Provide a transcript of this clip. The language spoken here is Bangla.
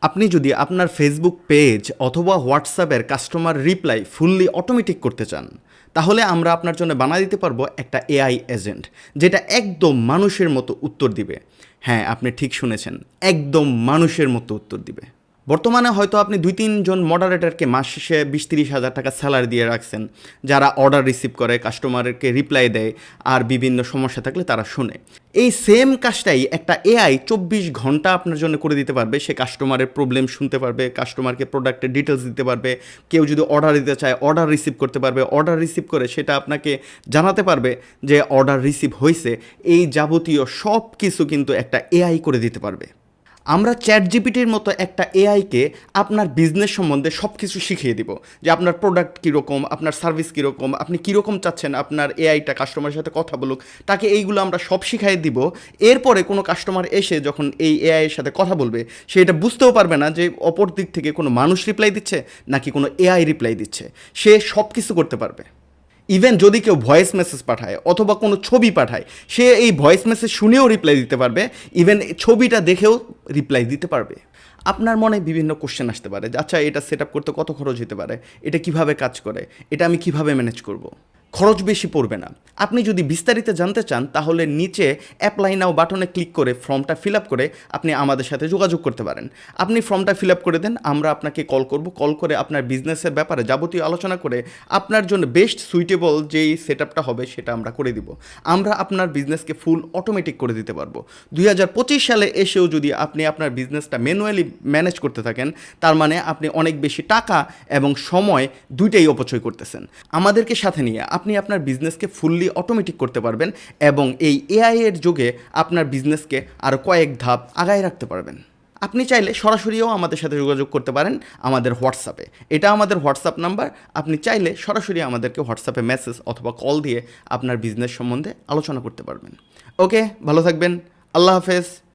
আপনি যদি আপনার ফেসবুক পেজ অথবা হোয়াটসঅ্যাপের কাস্টমার রিপ্লাই ফুললি অটোমেটিক করতে চান, তাহলে আমরা আপনার জন্য বানিয়ে দিতে পারবো একটা এআই এজেন্ট, যেটা একদম মানুষের মতো উত্তর দিবে। হ্যাঁ, আপনি ঠিক শুনেছেন, একদম মানুষের মতো উত্তর দিবে। বর্তমানে হয়তো আপনি 2-3 জন মডারেটরকে মাস শেষে 20-30 হাজার টাকা স্যালারি দিয়ে রাখছেন, যারা অর্ডার রিসিভ করে, কাস্টমারকে রিপ্লাই দেয়, আর বিভিন্ন সমস্যা থাকলে তারা শুনে। এই সেম কাজটাই একটা এআই 24 ঘন্টা আপনার জন্য করে দিতে পারবে। সে কাস্টমারের প্রবলেম শুনতে পারবে, কাস্টমারকে প্রোডাক্টের ডিটেলস দিতে পারবে, কেউ যদি অর্ডার দিতে চায় অর্ডার রিসিভ করতে পারবে, অর্ডার রিসিভ করে সেটা আপনাকে জানাতে পারবে যে অর্ডার রিসিভ হয়েছে। এই যাবতীয় সব কিছু কিন্তু একটা এআই করে দিতে পারবে। আমরা চ্যাটজিপিটির মতো একটা এআইকে আপনার বিজনেস সম্বন্ধে সব কিছু শিখিয়ে দিব, যে আপনার প্রোডাক্ট কীরকম, আপনার সার্ভিস কীরকম, আপনি কীরকম চাচ্ছেন আপনার এআইটা কাস্টমারের সাথে কথা বলুক, তাকে এইগুলো আমরা সব শিখাই দিব। এরপরে কোনো কাস্টমার এসে যখন এই এআইয়ের সাথে কথা বলবে, সে এটা বুঝতেও পারবে না যে অপর দিক থেকে কোনো মানুষ রিপ্লাই দিচ্ছে নাকি কোনো এআই রিপ্লাই দিচ্ছে। সে সব কিছু করতে পারবে। ইভেন যদি কেউ ভয়েস মেসেজ পাঠায় অথবা কোনো ছবি পাঠায়, সে এই ভয়েস মেসেজ শুনেও রিপ্লাই দিতে পারবে, ইভেন ছবিটা দেখেও রিপ্লাই দিতে পারবে। আপনার মনে বিভিন্ন কোশ্চেন আসতে পারে যে আচ্ছা, এটা সেট আপ করতে কত খরচ হতে পারে, এটা কিভাবে কাজ করে, এটা আমি কিভাবে ম্যানেজ করব। খরচ বেশি পড়বে না। আপনি যদি বিস্তারিত জানতে চান, তাহলে নিচে অ্যাপ্লাই নাও বাটনে ক্লিক করে ফর্মটা ফিল আপ করে আপনি আমাদের সাথে যোগাযোগ করতে পারেন। আপনি ফর্মটা ফিল আপ করে দেন, আমরা আপনাকে কল করব। কল করে আপনার বিজনেসের ব্যাপারে যাবতীয় আলোচনা করে আপনার জন্য বেস্ট সুইটেবল যেই সেট আপটা হবে সেটা আমরা করে দিব। আমরা আপনার বিজনেসকে ফুল অটোমেটিক করে দিতে পারবো। 2025 সালে এসেও যদি আপনি আপনার বিজনেসটা ম্যানুয়ালি ম্যানেজ করতে থাকেন, তার মানে আপনি অনেক বেশি টাকা এবং সময় দুইটাই অপচয় করতেছেন। আমাদেরকে সাথে নিয়ে আপনি আপনার বিজনেসকে ফুললি অটোমেটিক করতে পারবেন এবং এই এআই এর যুগে আপনার বিজনেসকে আরও কয়েক ধাপ আগায় রাখতে পারবেন। আপনি চাইলে সরাসরিও আমাদের সাথে যোগাযোগ করতে পারেন আমাদের হোয়াটসঅ্যাপে। এটা আমাদের হোয়াটসঅ্যাপ নাম্বার। আপনি চাইলে সরাসরি আমাদেরকে হোয়াটসঅ্যাপে মেসেজ অথবা কল দিয়ে আপনার বিজনেস সম্বন্ধে আলোচনা করতে পারবেন। ওকে, ভালো থাকবেন। আল্লাহ হাফেজ।